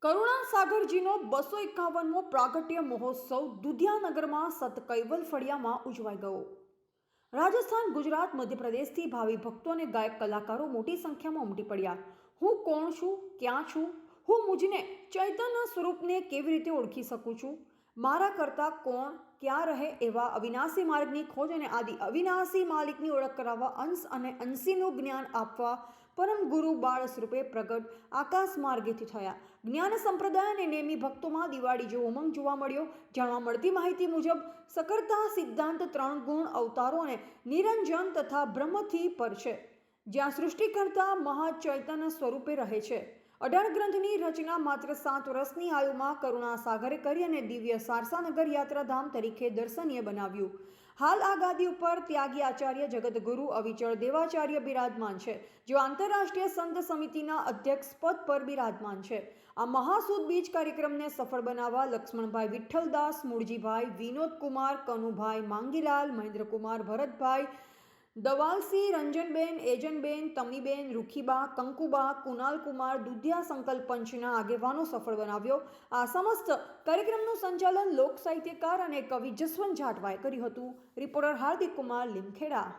કરુણા સાગરજીનો 251મો પ્રાગટ્ય મહોત્સવ દુધિયાનગરમાં સતકૈવલ ફળિયામાં ઉજવાઈ ગયો। રાજસ્થાન, ગુજરાત, મધ્યપ્રદેશથી ભાવિ ભક્તો અને ગાયક કલાકારો મોટી સંખ્યામાં ઉમટી પડ્યા। હું કોણ છું, ક્યાં છું, હું મુજને ચૈતન્ય સ્વરૂપને કેવી રીતે ઓળખી શકું છું, મારા કરતાં કોણ ક્યાં રહે એવા અવિનાશી માર્ગની ખોજ અને આદિ અવિનાશી માલિકની ઓળખ કરાવવા અંશ અને અંશીનું જ્ઞાન આપવા પરમ ગુરુ બાળ સ્વરૂપે પ્રગટ આકાશ માર્ગેથી થયા। જ્ઞાન સંપ્રદાય અને નેમી ભક્તોમાં દિવાળી જેવો ઉમંગ જોવા મળ્યો। જાણવા મળતી માહિતી મુજબ સકરતા સિદ્ધાંત 3 ગુણ, અવતારો અને નિરંજન તથા બ્રહ્મથી પર છે, જ્યાં સૃષ્ટિકર્તા મહાચૈતન્ય સ્વરૂપે રહે છે। 18 ગ્રંથની રચના માત્ર 7 વર્ષની આયુમાં કરુણા સાગરે કરી અને દિવ્ય સારસાનગર યાત્રાધામ તરીકે દર્શનીય બનાવ્યું। હાલ આ ગાદી ઉપર ત્યાગી આચાર્ય જગતગુરુ અવિચળ દેવાચાર્ય બિરાજમાન છે, જેઓ આંતરરાષ્ટ્રીય સંત સમિતિના અધ્યક્ષ પદ પર બિરાજમાન છે। આ મહાસુદ બીજ કાર્યક્રમને સફળ બનાવવા લક્ષ્મણભાઈ વિઠ્ઠલદાસ, મૂળજીભાઈ, વિનોદકુમાર, કનુભાઈ માંગીલાલ, મહેન્દ્રકુમાર, ભરતભાઈ દવાલસી, રંજનબેન, એજનબેન, તમીબેન, રૂખીબા, કંકુબા, કુનાલકુમાર, દુધિયા સંકલ્પ પંચના આગેવાનો સફળ બનાવ્યો। આ સમસ્ત કાર્યક્રમનું સંચાલન લોક સાહિત્યકાર અને કવિ જસવંત જાટવાએ કર્યું હતું। રિપોર્ટર હાર્દિક કુમાર, લીમખેડા।